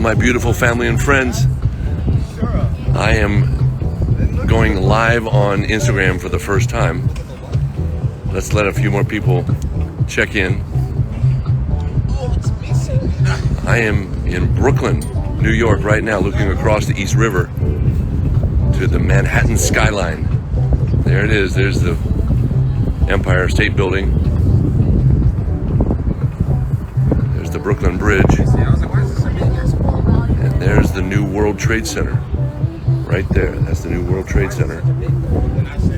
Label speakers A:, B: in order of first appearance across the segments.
A: my beautiful family and friends. I am going live on Instagram for the first time. Let's let a few more people check in. I am in Brooklyn, New York right now, looking across the East River to the Manhattan skyline. There it is. There's the Empire State Building. There's the Brooklyn Bridge. And there's the new World Trade Center. Right there. That's the new World Trade Center.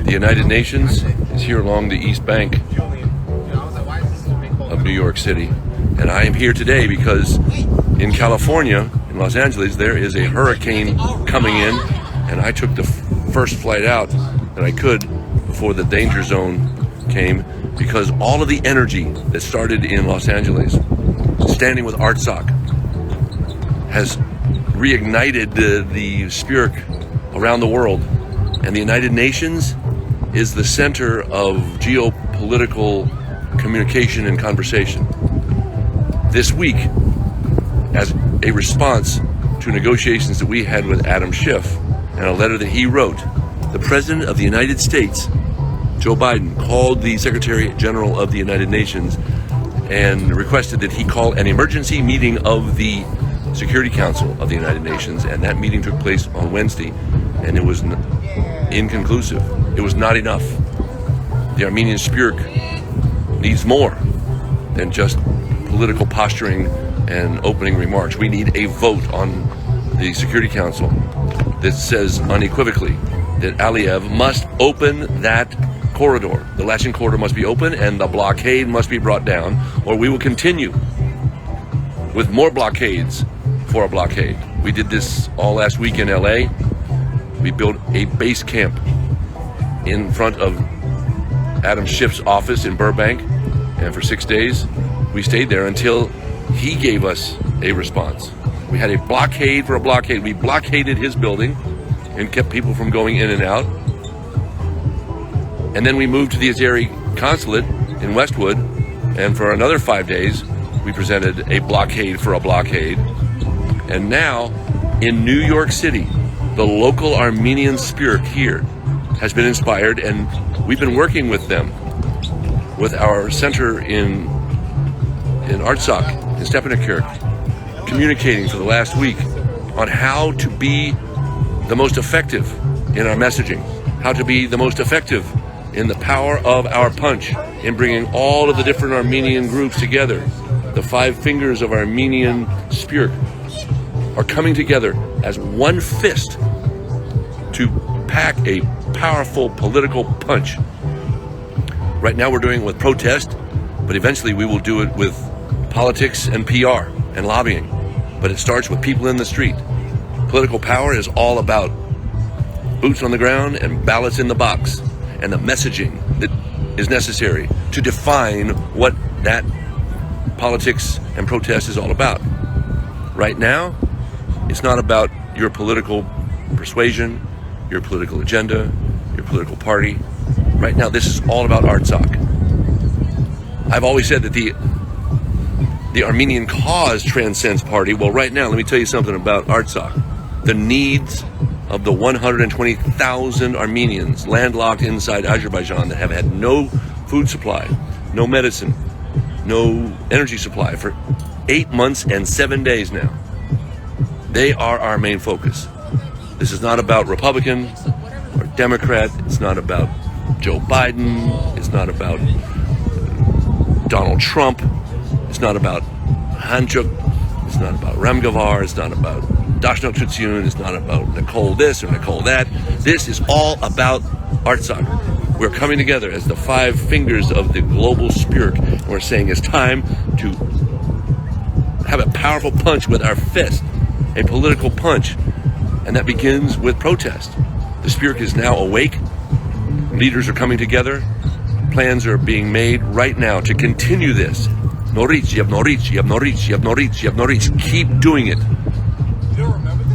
A: The United Nations is here along the East Bank of New York City. And I am here today because in California, in Los Angeles, there is a hurricane coming in. And I took the first flight out that I could before the danger zone came, because all of the energy that started in Los Angeles, standing with Artsakh, has reignited the spirit around the world. And the United Nations is the center of geopolitical communication and conversation. This week, as a response to negotiations that we had with Adam Schiff and a letter that he wrote, the President of the United States, Joe Biden, called the Secretary General of the United Nations and requested that he call an emergency meeting of the Security Council of the United Nations, and that meeting took place on Wednesday, and it was inconclusive. It was not enough. The Armenian spirit needs more than just political posturing and opening remarks. We need a vote on the Security Council that says unequivocally that Aliyev must open that corridor. The Latin corridor must be open and the blockade must be brought down, or we will continue with more blockades for a blockade. We did this all last week in LA. We built a base camp in front of Adam Schiff's office in Burbank, and for 6 days we stayed there until he gave us a response. We had a blockade for a blockade. We blockaded his building and kept people from going in and out. And then we moved to the Azeri consulate in Westwood, and for another 5 days we presented a blockade for a blockade. And now in New York City, the local Armenian spirit here has been inspired, and we've been working with them, with our center in Artsakh, in Stepanakert, communicating for the last week on how to be the most effective in our messaging, how to be the most effective in the power of our punch, in bringing all of the different Armenian groups together. The 5 fingers of Armenian spirit are coming together as one fist to pack a powerful political punch. Right now we're doing it with protest, but eventually we will do it with politics and PR and lobbying. But it starts with people in the street. Political power is all about boots on the ground and ballots in the box, and the messaging that is necessary to define what that politics and protest is all about. Right now, it's not about your political persuasion, your political agenda, your political party. Right now, this is all about Artsakh. I've always said that the Armenian cause transcends party. Well, right now, let me tell you something about Artsakh. The needs of the 120,000 Armenians landlocked inside Azerbaijan that have had no food supply, no medicine, no energy supply for 8 months and 7 days now. They are our main focus. This is not about Republican or Democrat. It's not about Joe Biden. It's not about Donald Trump. It's not about Hanchuk. It's not about Ramgavar. It's not about Dashnok Tutsyun. It's not about Nicole this or Nicole that. This is all about Artsakh. We're coming together as the 5 fingers of the global spirit. We're saying it's time to have a powerful punch with our fist, a political punch, and that begins with protest. The spirit is now awake. Leaders are coming together. Plans are being made right now to continue this. Norahayt, you have Norahayt, you have Norahayt, you have Norahayt, you have Norahayt. Keep doing it.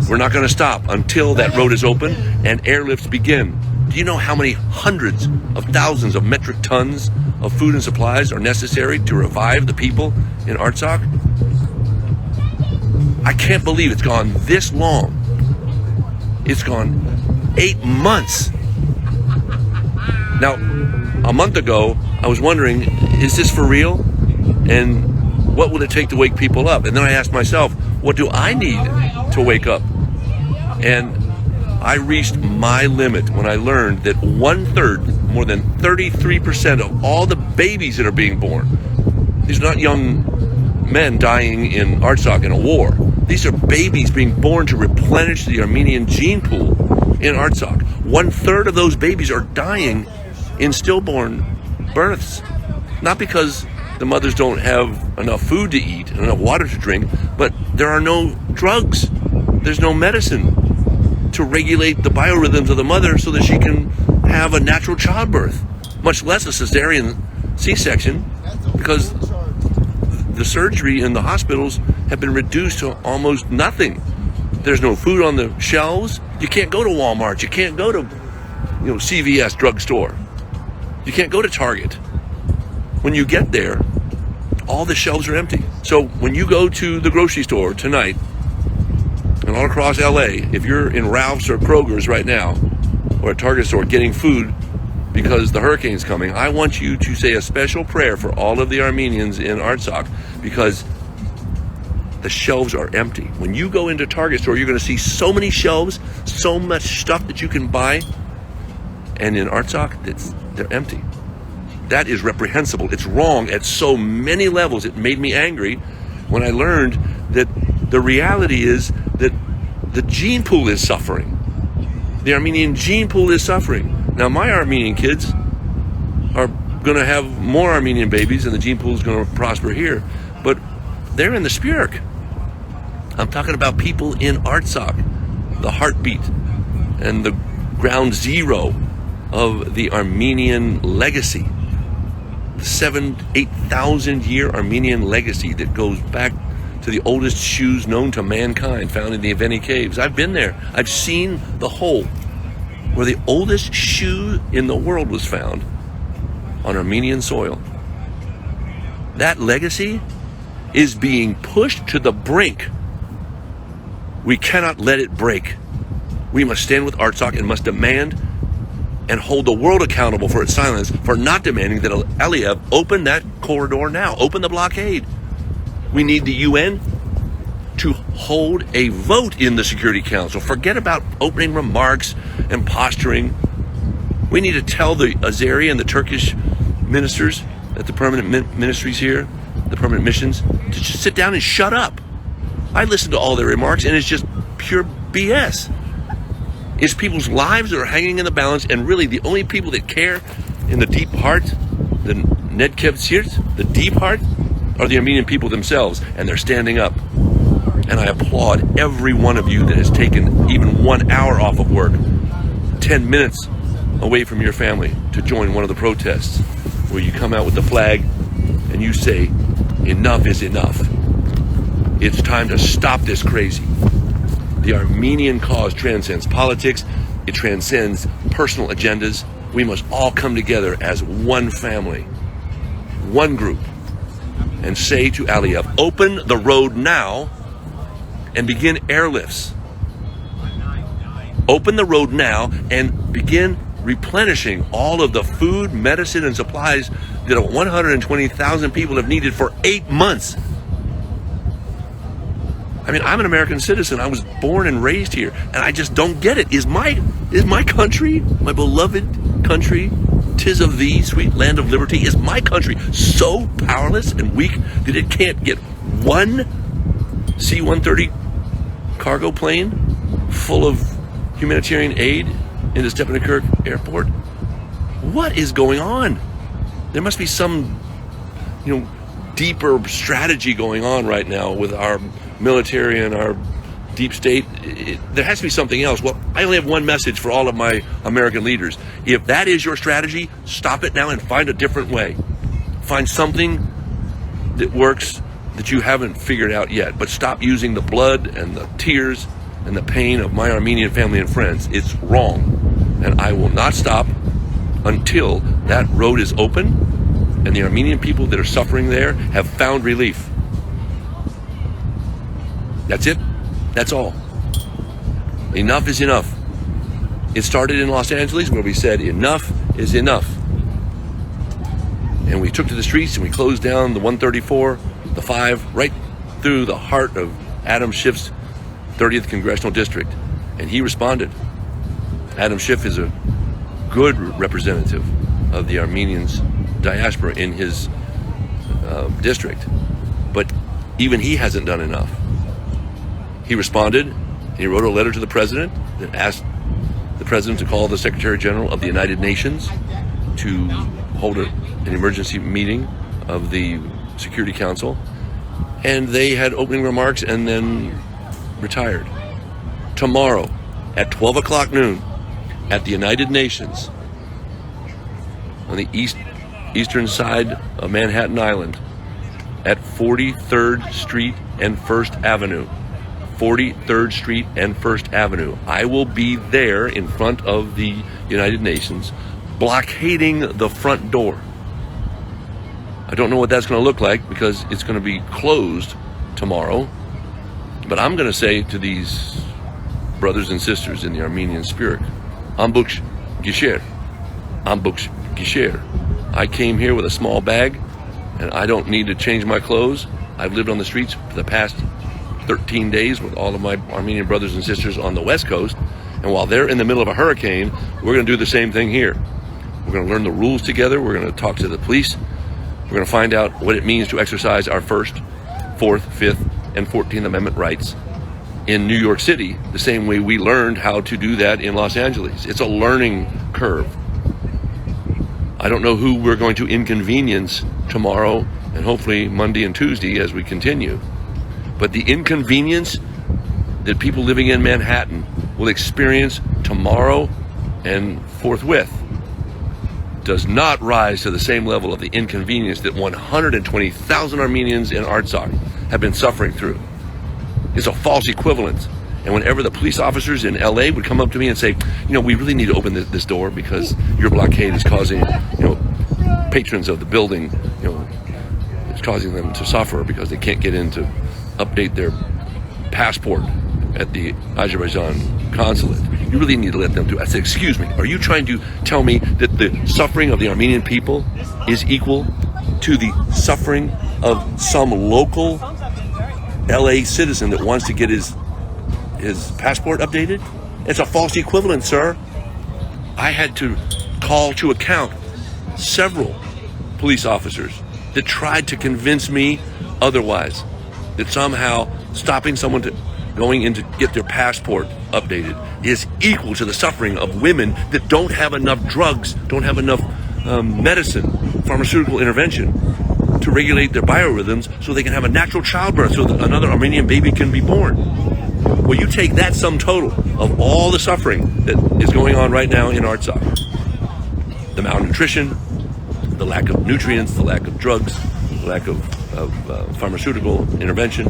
A: We're not going to stop until that road is open and airlifts begin. Do you know how many hundreds of thousands of metric tons of food and supplies are necessary to revive the people in Artsakh? I can't believe it's gone this long. It's gone 8 months. Now, a month ago, I was wondering, is this for real? And what will it take to wake people up? And then I asked myself, what do I need to wake up? And I reached my limit when I learned that 1/3, more than 33% of all the babies that are being born, these are not young men dying in Artsakh in a war. These are babies being born to replenish the Armenian gene pool in Artsakh. 1/3 of those babies are dying in stillborn births. Not because the mothers don't have enough food to eat and enough water to drink, but there are no drugs. There's no medicine to regulate the biorhythms of the mother so that she can have a natural childbirth, much less a cesarean C-section, because the surgery in the hospitals have been reduced to almost nothing. There's no food on the shelves. You can't go to Walmart. You can't go to, CVS drugstore. You can't go to Target. When you get there, all the shelves are empty. So when you go to the grocery store tonight, and all across LA, if you're in Ralph's or Kroger's right now, or a Target store getting food because the hurricane's coming, I want you to say a special prayer for all of the Armenians in Artsakh, because the shelves are empty. When you go into Target store, you're going to see so many shelves, so much stuff that you can buy, and in Artsakh, they're empty. That is reprehensible. It's wrong at so many levels. It made me angry when I learned that the reality is that the gene pool is suffering. The Armenian gene pool is suffering. Now, my Armenian kids are going to have more Armenian babies, and the gene pool is going to prosper here. But they're in the Spurk. I'm talking about people in Artsakh, the heartbeat and the ground zero of the Armenian legacy. The 8,000 year Armenian legacy that goes back to the oldest shoes known to mankind, found in the Aveni caves. I've been there. I've seen the hole where the oldest shoe in the world was found on Armenian soil. That legacy is being pushed to the brink. We cannot let it break. We must stand with Artsakh and must demand and hold the world accountable for its silence, for not demanding that Aliyev open that corridor now, open the blockade. We need the UN to hold a vote in the Security Council. Forget about opening remarks and posturing. We need to tell the Azeri and the Turkish ministers at the permanent ministries here, the permanent missions, to just sit down and shut up. I listened to all their remarks, and it's just pure BS. It's people's lives that are hanging in the balance, and really the only people that care in the deep heart, the Nedkev Sirt, the deep heart, are the Armenian people themselves, and they're standing up. And I applaud every one of you that has taken even 1 hour off of work, 10 minutes away from your family, to join one of the protests, where you come out with the flag and you say, enough is enough. It's time to stop this crazy. The Armenian cause transcends politics. It transcends personal agendas. We must all come together as one family, one group, and say to Aliyev, open the road now and begin airlifts. Open the road now and begin replenishing all of the food, medicine, and supplies that 120,000 people have needed for 8 months. I mean, I'm an American citizen. I was born and raised here, and I just don't get it. Is my country, my beloved country, 'tis of thee, sweet land of liberty, is my country so powerless and weak that it can't get one C-130 cargo plane full of humanitarian aid into Stepanakert Airport? What is going on? There must be some, deeper strategy going on right now with our military and our deep state. There has to be something else. Well, I only have one message for all of my American leaders. If that is your strategy, stop it now and find a different way. Find something that works that you haven't figured out yet, but stop using the blood and the tears and the pain of my Armenian family and friends. It's wrong, and I will not stop until that road is open and the Armenian people that are suffering there have found relief. That's it. That's all. Enough is enough. It started in Los Angeles where we said enough is enough. And we took to the streets and we closed down the 134, the 5, right through the heart of Adam Schiff's 30th Congressional District. And he responded. Adam Schiff is a good representative of the Armenians diaspora in his district. But even he hasn't done enough. He responded. He wrote a letter to the president that asked the president to call the Secretary General of the United Nations to hold an emergency meeting of the Security Council. And they had opening remarks and then retired. Tomorrow at 12 o'clock noon at the United Nations on the eastern side of Manhattan Island at 43rd Street and 1st Avenue. 43rd Street and 1st Avenue. I will be there in front of the United Nations, blockading the front door. I don't know what that's going to look like because it's going to be closed tomorrow. But I'm going to say to these brothers and sisters in the Armenian spirit, Ambuch Gisher. Ambuch Gisher. I came here with a small bag and I don't need to change my clothes. I've lived on the streets for the past 13 days with all of my Armenian brothers and sisters on the West Coast. And while they're in the middle of a hurricane, we're going to do the same thing here. We're going to learn the rules together. We're going to talk to the police. We're going to find out what it means to exercise our 1st, 4th, 5th, and 14th Amendment rights in New York City, the same way we learned how to do that in Los Angeles. It's a learning curve. I don't know who we're going to inconvenience tomorrow and hopefully Monday and Tuesday as we continue. But the inconvenience that people living in Manhattan will experience tomorrow and forthwith does not rise to the same level of the inconvenience that 120,000 Armenians in Artsakh have been suffering through. It's a false equivalence. And whenever the police officers in LA would come up to me and say, we really need to open this door because your blockade is causing, patrons of the building, it's causing them to suffer because they can't get in to update their passport at the Azerbaijan consulate. You really need to let them do it. I said, excuse me, are you trying to tell me that the suffering of the Armenian people is equal to the suffering of some local LA citizen that wants to get his passport updated? It's a false equivalent, sir. I had to call to account several police officers that tried to convince me otherwise, that somehow stopping someone to going in to get their passport updated is equal to the suffering of women that don't have enough drugs, don't have enough medicine, pharmaceutical intervention to regulate their biorhythms so they can have a natural childbirth so that another Armenian baby can be born. Well, you take that sum total of all the suffering that is going on right now in Artsakh, the malnutrition, the lack of nutrients, the lack of drugs, the lack of pharmaceutical intervention.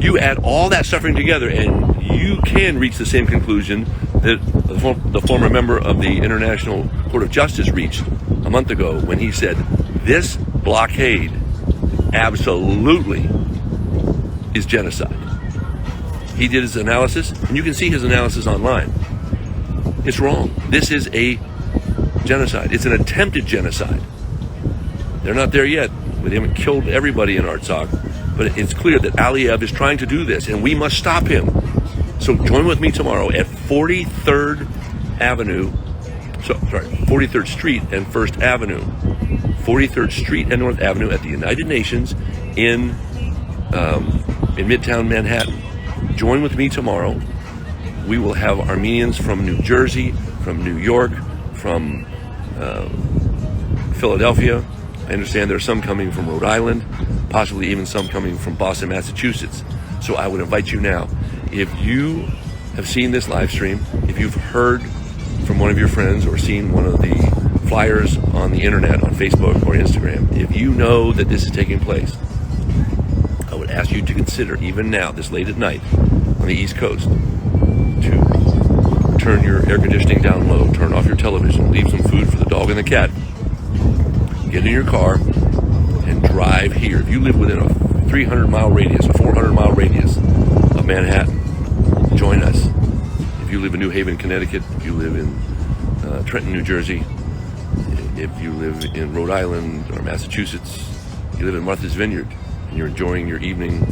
A: You add all that suffering together and you can reach the same conclusion that the former member of the International Court of Justice reached a month ago when he said, this blockade absolutely is genocide. He did his analysis, and you can see his analysis online. It's wrong. This is a genocide. It's an attempted genocide. They're not there yet. They haven't killed everybody in Artsakh, but it's clear that Aliyev is trying to do this, and we must stop him. So join with me tomorrow at 43rd Street and 1st Avenue. 43rd Street and North Avenue at the United Nations in Midtown Manhattan. Join with me tomorrow. We will have Armenians from New Jersey, from New York, from Philadelphia. I understand there are some coming from Rhode Island, possibly even some coming from Boston, Massachusetts. So I would invite you now. If you have seen this live stream, if you've heard from one of your friends or seen one of the flyers on the internet, on Facebook or Instagram, if you know that this is taking place, I would ask you to consider, even now, this late at night on the East Coast, to turn your air conditioning down low, turn off your television, leave some food for the dog and the cat, get in your car, and drive here. If you live within a 300-mile radius, a 400-mile radius of Manhattan. Join us. If you live in New Haven, Connecticut, if you live in Trenton, New Jersey, if you live in Rhode Island or Massachusetts, you live in Martha's Vineyard, and you're enjoying your evening,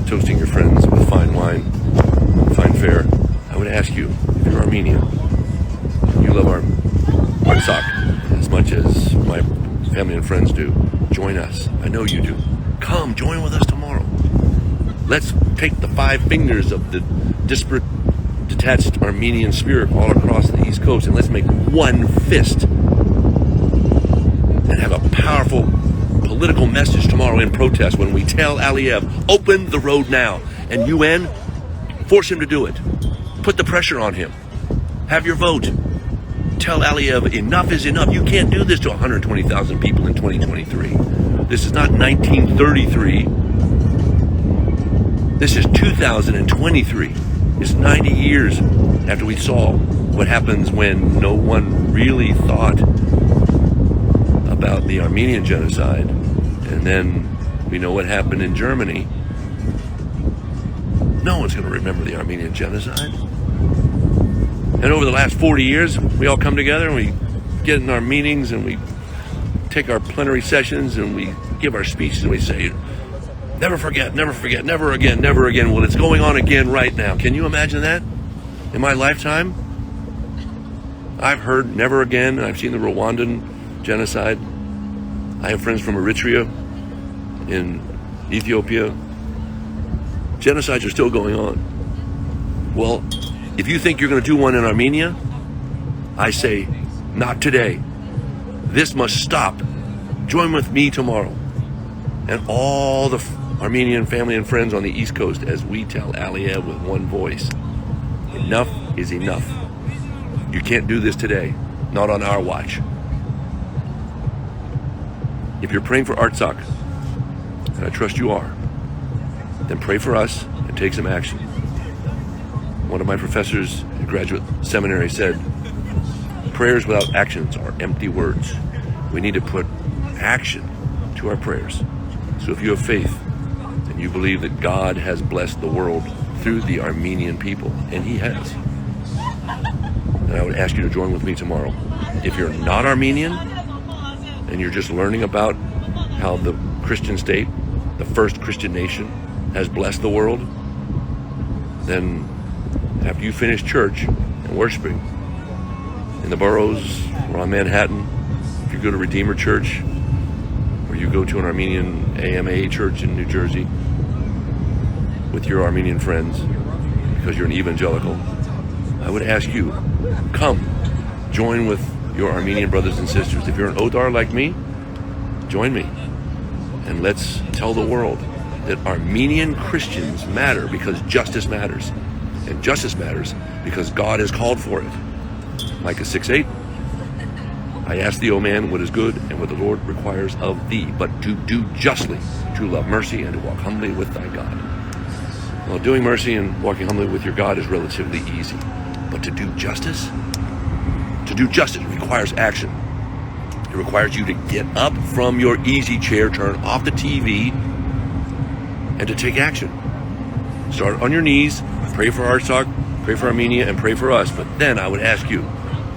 A: toasting your friends with fine wine, fine fare, I would ask you, if you're Armenian, you love our Artsakh as much as my family and friends do, join us. I know you do. Come, join with us tomorrow. Let's take the five fingers of the disparate, detached Armenian spirit all across the East Coast and let's make one fist and have a powerful political message tomorrow in protest when we tell Aliyev, open the road now. And UN, force him to do it. Put the pressure on him. Have your vote. Tell Aliyev, enough is enough. You can't do this to 120,000 people in 2023. This is not 1933. This is 2023. It's 90 years after we saw what happens when no one really thought about the Armenian genocide. And then we know what happened in Germany. No one's going to remember the Armenian genocide. And over the last 40 years, we all come together and we get in our meetings and we take our plenary sessions and we give our speeches and we say, never forget, never forget, never again, never again. Well, it's going on again right now. Can you imagine that? In my lifetime, I've heard never again, and I've seen the Rwandan genocide. I have friends from Eritrea, in Ethiopia. Genocides are still going on. Well, if you think you're going to do one in Armenia, I say, not today. This must stop. Join with me tomorrow and all the Armenian family and friends on the East Coast as we tell Aliyev with one voice, enough is enough. You can't do this today, not on our watch. If you're praying for Artsakh, and I trust you are, then pray for us and take some action. One of my professors at graduate seminary said, prayers without actions are empty words. We need to put action to our prayers. So if you have faith and you believe that God has blessed the world through the Armenian people, and he has, then I would ask you to join with me tomorrow. If you're not Armenian and you're just learning about how the Christian state, the first Christian nation, has blessed the world, then after you finish church and worshiping in the boroughs or on Manhattan, if you go to Redeemer Church or you go to an Armenian AMA church in New Jersey with your Armenian friends because you're an evangelical, I would ask you, come join with your Armenian brothers and sisters. If you're an Odar like me, join me and let's tell the world that Armenian Christians matter because justice matters. And justice matters because God has called for it. Micah 6:8. I ask thee, O man, what is good and what the Lord requires of thee, but to do justly, to love mercy, and to walk humbly with thy God. Well, doing mercy and walking humbly with your God is relatively easy. But to do justice requires action. It requires you to get up from your easy chair, turn off the TV, and to take action. Start on your knees, pray for Artsakh, pray for Armenia, and pray for us. But then I would ask you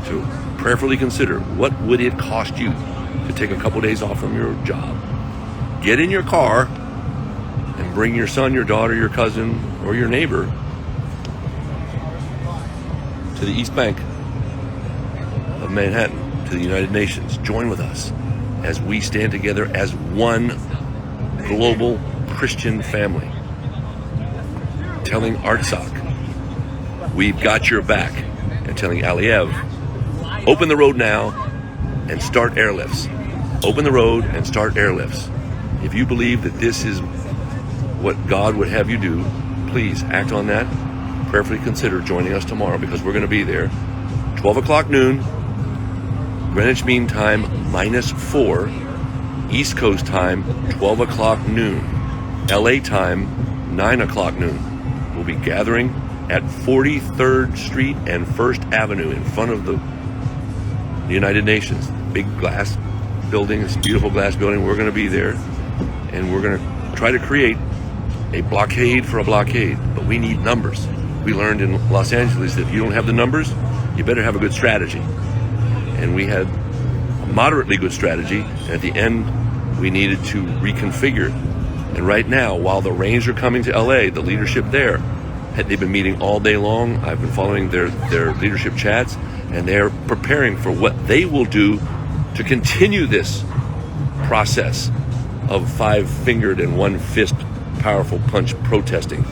A: to prayerfully consider, what would it cost you to take a couple days off from your job? Get in your car and bring your son, your daughter, your cousin, or your neighbor to the East Bank of Manhattan, to the United Nations. Join with us as we stand together as one global Christian family, telling Artsakh, we've got your back, and telling Aliyev, open the road now and start airlifts. Open the road and start airlifts. If you believe that this is what God would have you do, please act on that. Prayerfully consider joining us tomorrow because we're going to be there. 12 o'clock noon, Greenwich Mean Time -4, East Coast time 12 o'clock noon, LA time 9 o'clock noon. We'll be gathering at 43rd Street and 1st Avenue in front of the United Nations. Big glass building, this beautiful glass building. We're going to be there and we're going to try to create a blockade for a blockade, but we need numbers. We learned in Los Angeles that if you don't have the numbers, you better have a good strategy. And we had a moderately good strategy, and at the end, we needed to reconfigure. And right now, while the Rains are coming to LA, the leadership there, they've been meeting all day long. I've been following their leadership chats, and they're preparing for what they will do to continue this process of five-fingered and one-fist powerful punch protesting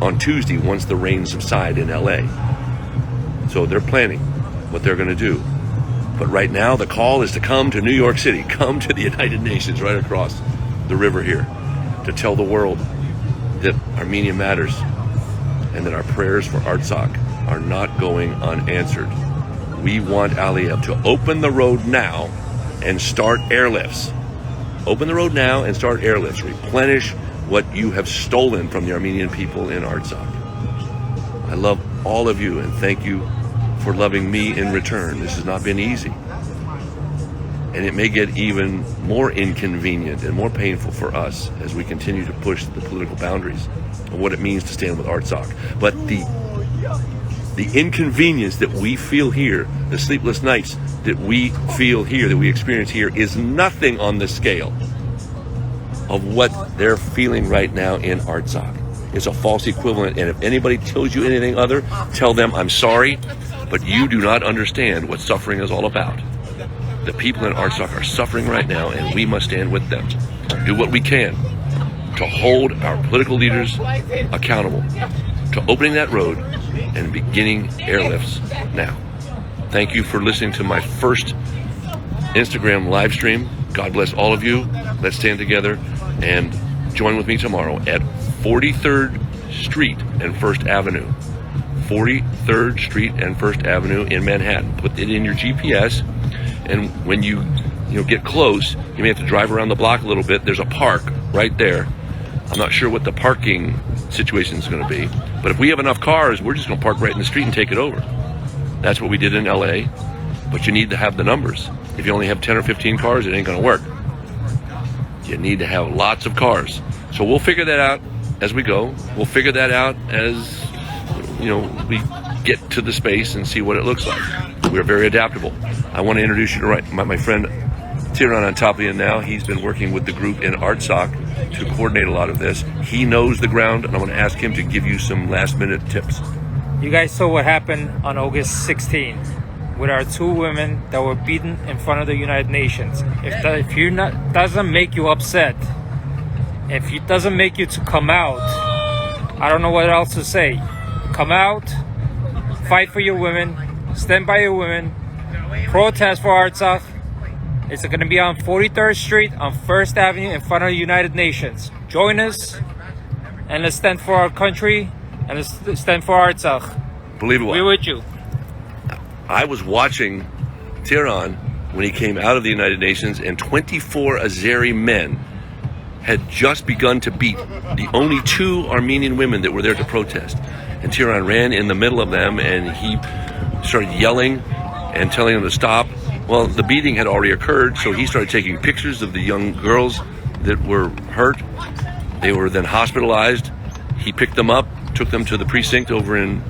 A: on Tuesday once the rains subside in LA. So they're planning what they're going to do. But right now, the call is to come to New York City, come to the United Nations right across the river here, to tell the world that Armenia matters and that our prayers for Artsakh are not going unanswered. We want Aliyev to open the road now and start airlifts. Open the road now and start airlifts. Replenish what you have stolen from the Armenian people in Artsakh. I love all of you and thank you for loving me in return. This has not been easy. And it may get even more inconvenient and more painful for us as we continue to push the political boundaries of what it means to stand with Artsakh. But the inconvenience that we feel here, the sleepless nights that we feel here, that we experience here, is nothing on the scale of what they're feeling right now in Artsakh. It's a false equivalent, and if anybody tells you anything other, tell them I'm sorry, but you do not understand what suffering is all about. The people in Artsakh are suffering right now, and we must stand with them. Do what we can to hold our political leaders accountable to opening that road and beginning airlifts now. Thank you for listening to my first Instagram live stream. God bless all of you. Let's stand together and join with me tomorrow at 43rd Street and 1st Avenue. 43rd Street and 1st Avenue in Manhattan. Put it in your GPS, and when you get close, you may have to drive around the block a little bit. There's a park right there. I'm not sure what the parking situation is going to be, but if we have enough cars, we're just going to park right in the street and take it over. That's what we did in LA, but you need to have the numbers. If you only have 10 or 15 cars, it ain't going to work. You need to have lots of cars. So we'll figure that out as we go. We'll figure that out as we get to the space and see what it looks like. We're very adaptable. I want to introduce you to my friend Seյrան Օհանյան now. He's been working with the group in Artsakh to coordinate a lot of this. He knows the ground, and I want to ask him to give you some last-minute tips.
B: You guys saw what happened on August 16th with our two women that were beaten in front of the United Nations. If you're not, doesn't make you upset, if it doesn't make you to come out, I don't know what else to say. Come out, fight for your women, stand by your women, protest for Artsakh. It's going to be on 43rd Street on 1st Avenue in front of the United Nations. Join us and let's stand for our country and let's stand for Artsakh.
A: Believe it.
B: We're with you.
A: I was watching Seյrան when he came out of the United Nations, and 24 Azeri men had just begun to beat the only two Armenian women that were there to protest. And Seյrán ran in the middle of them, and he started yelling and telling them to stop. Well, the beating had already occurred, so he started taking pictures of the young girls that were hurt. They were then hospitalized. He picked them up, took them to the precinct over in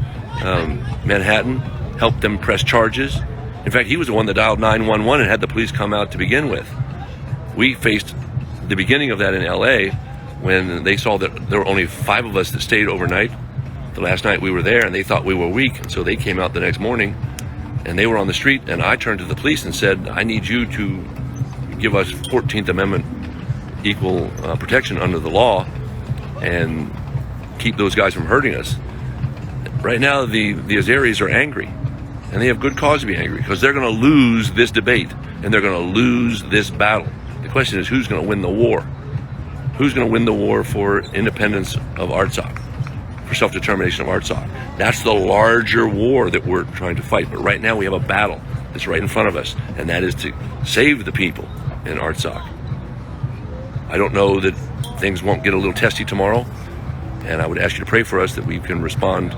A: Manhattan, helped them press charges. In fact, he was the one that dialed 911 and had the police come out to begin with. We faced the beginning of that in LA when they saw that there were only 5 of us that stayed overnight. The last night we were there, and they thought we were weak, and so they came out the next morning, and they were on the street, and I turned to the police and said, I need you to give us 14th Amendment equal protection under the law and keep those guys from hurting us. Right now, the Azeris are angry, and they have good cause to be angry because they're going to lose this debate, and they're going to lose this battle. The question is, who's going to win the war? Who's going to win the war for independence of Artsakh, for self-determination of Artsakh? That's the larger war that we're trying to fight. But right now we have a battle that's right in front of us, and that is to save the people in Artsakh. I don't know that things won't get a little testy tomorrow, and I would ask you to pray for us that we can respond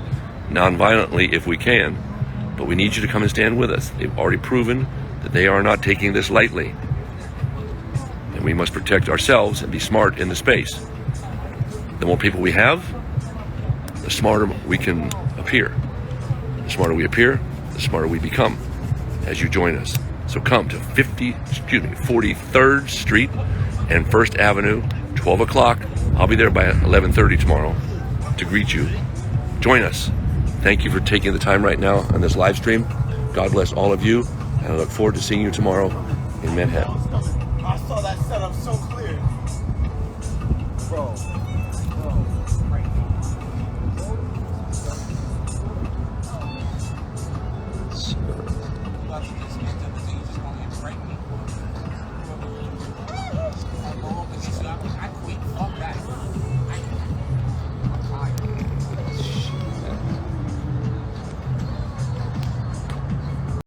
A: non-violently if we can. But we need you to come and stand with us. They've already proven that they are not taking this lightly. And we must protect ourselves and be smart in the space. The more people we have, the smarter we can appear. The smarter we appear, the smarter we become as you join us. So come to 43rd Street and 1st Avenue, 12 o'clock. I'll be there by 11:30 tomorrow to greet you. Join us. Thank you for taking the time right now on this live stream. God bless all of you, and I look forward to seeing you tomorrow in Manhattan.
C: I saw that setup so clear. Bro.